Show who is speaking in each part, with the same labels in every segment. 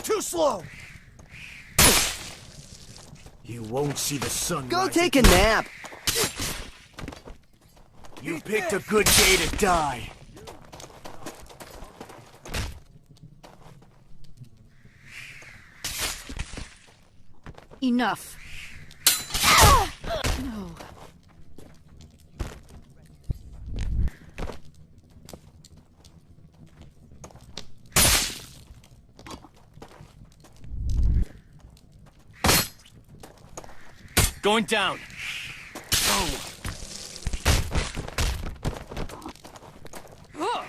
Speaker 1: Too slow! You won't see the sun.
Speaker 2: Go take a nap!
Speaker 1: You picked a good day to die.
Speaker 3: Enough. No.
Speaker 1: Going down. Oh.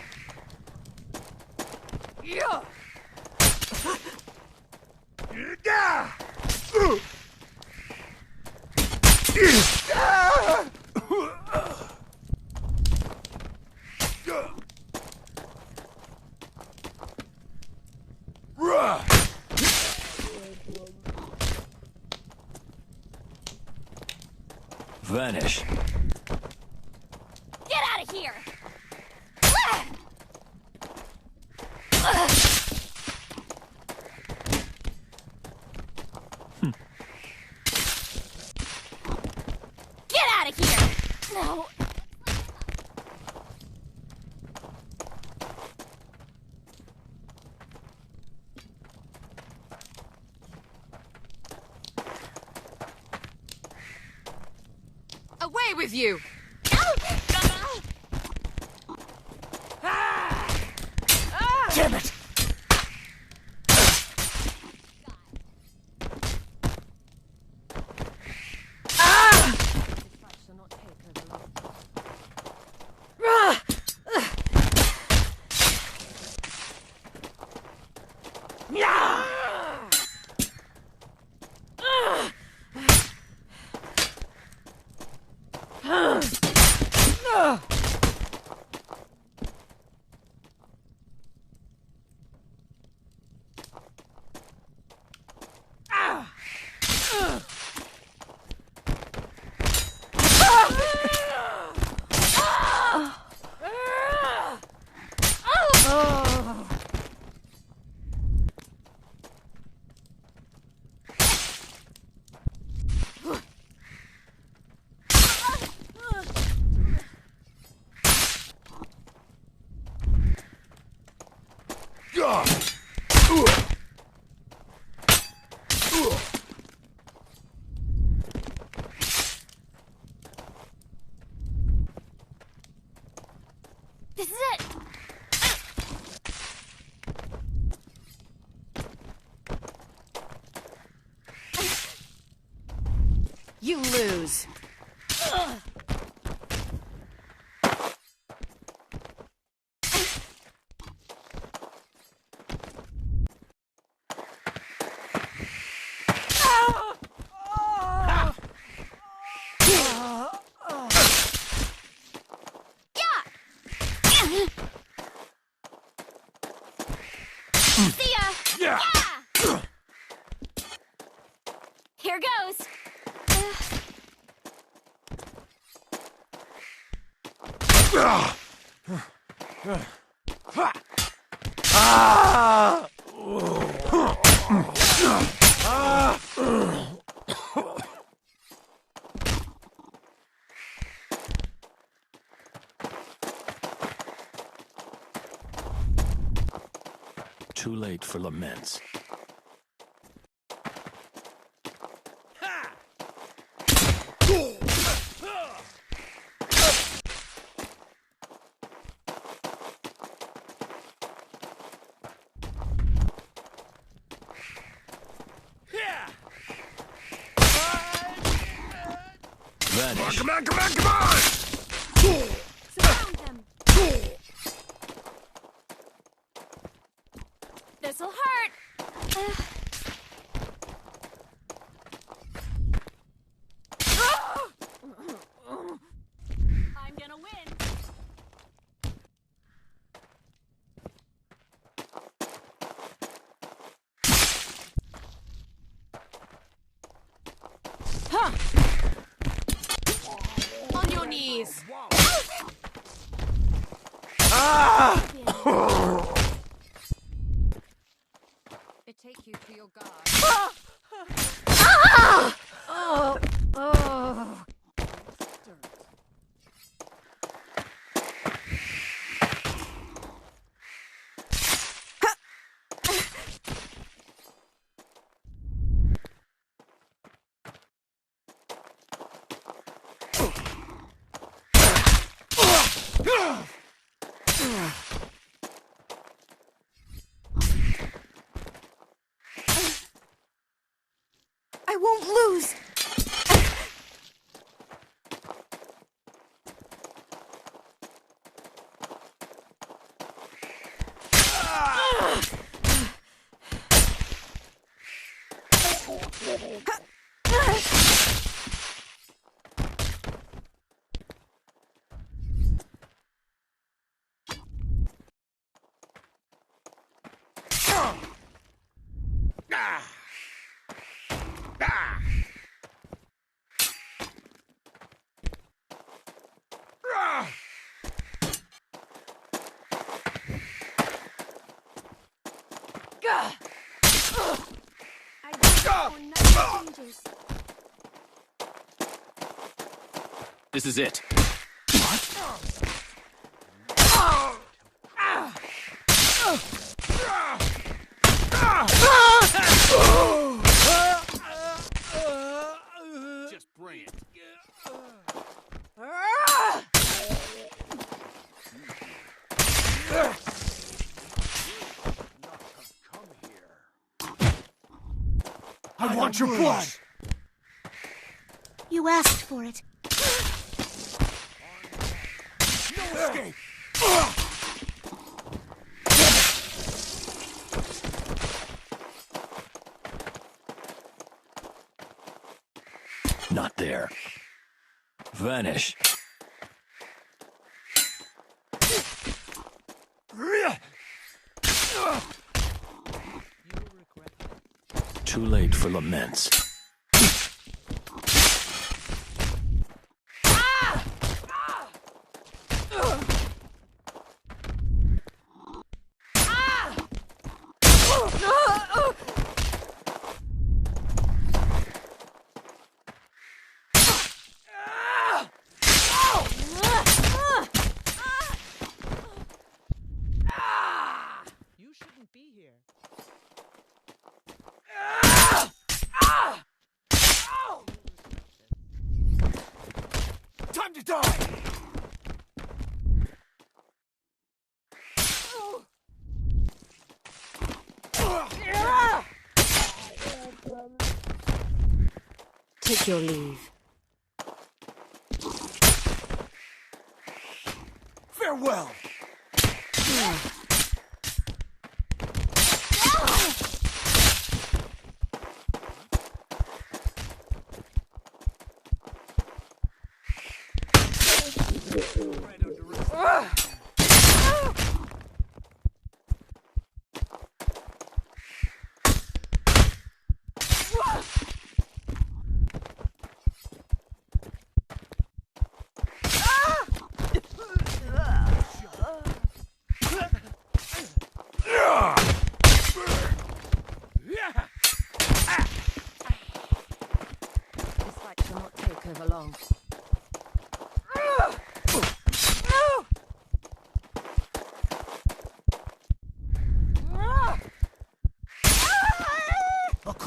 Speaker 3: Yeah.
Speaker 1: Vanish.
Speaker 3: Get out of here! Get out of here! No. Away with you!
Speaker 1: Damn it!
Speaker 3: This is it! You lose. See ya!
Speaker 1: Yeah.
Speaker 3: Yeah! Here goes.
Speaker 1: Too late for laments. Vanish.
Speaker 2: Come on, come on, come on!
Speaker 3: Surround them. This'll hurt. I'm gonna win. Huh. On your knees.
Speaker 4: It take you to your god.
Speaker 3: I won't lose.
Speaker 1: This is it. Just bring it.
Speaker 2: I want your blood!
Speaker 3: You asked for it.
Speaker 2: No escape!
Speaker 1: Not there. Vanish. Too late for laments.
Speaker 4: You shouldn't be here.
Speaker 2: Time to die!
Speaker 4: Take your leave.
Speaker 2: Farewell!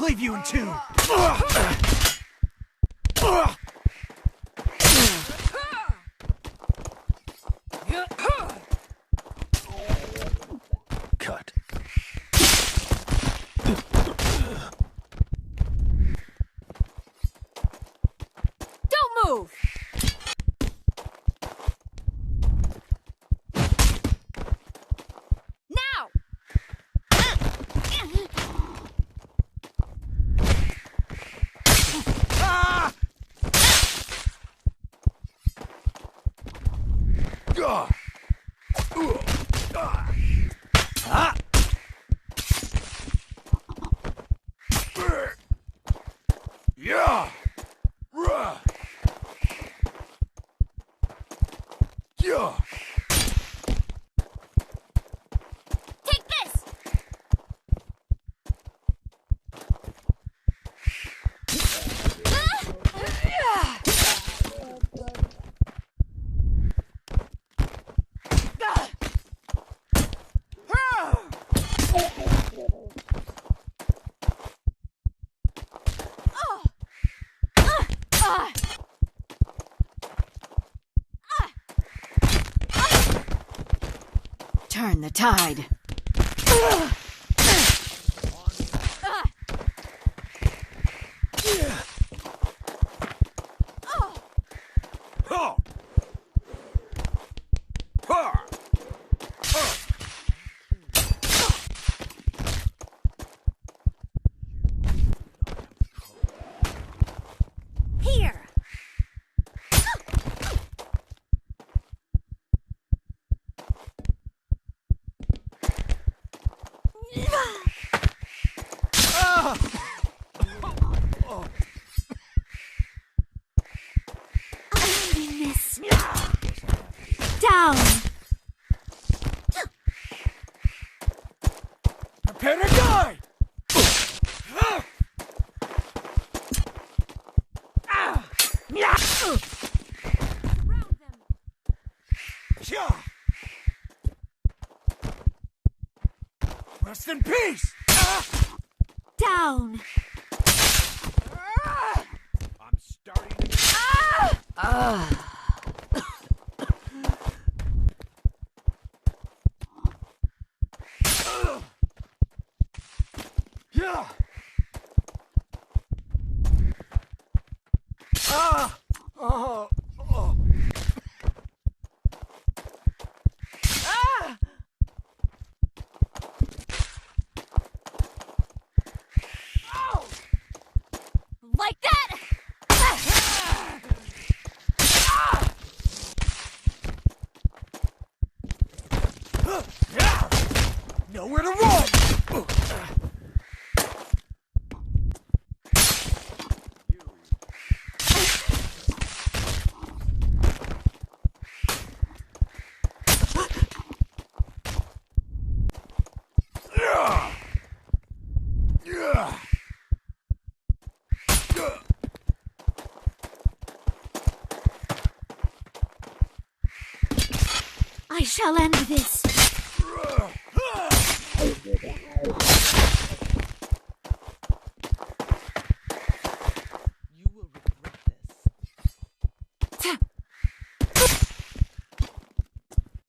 Speaker 2: cleave you in two.
Speaker 1: Cut.
Speaker 3: Don't move! Now!
Speaker 2: Ah! Gah! Ah! Yeah! Ruh! Yeah!
Speaker 3: Take this!
Speaker 4: Turn the tide.
Speaker 2: Oh! Ha!
Speaker 3: Here!
Speaker 2: Ah!
Speaker 3: I'm in this. Down!
Speaker 2: Prepare to die!
Speaker 3: Surround them!
Speaker 2: Yeah! Rest in peace!
Speaker 3: Down!
Speaker 2: I'm starting to... Yeah! Ah! Oh! Oh! Ah! Oh!
Speaker 3: Like that!
Speaker 2: Yeah! Nowhere to run! Yeah! Yeah! Yeah!
Speaker 3: I shall end this.
Speaker 4: You will regret this.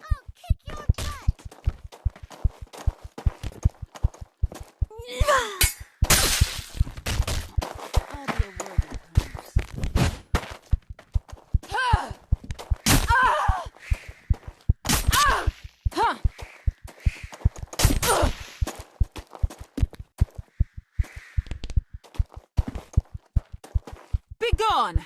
Speaker 3: I'll kick your butt.
Speaker 4: I'll be a word in terms. Be gone!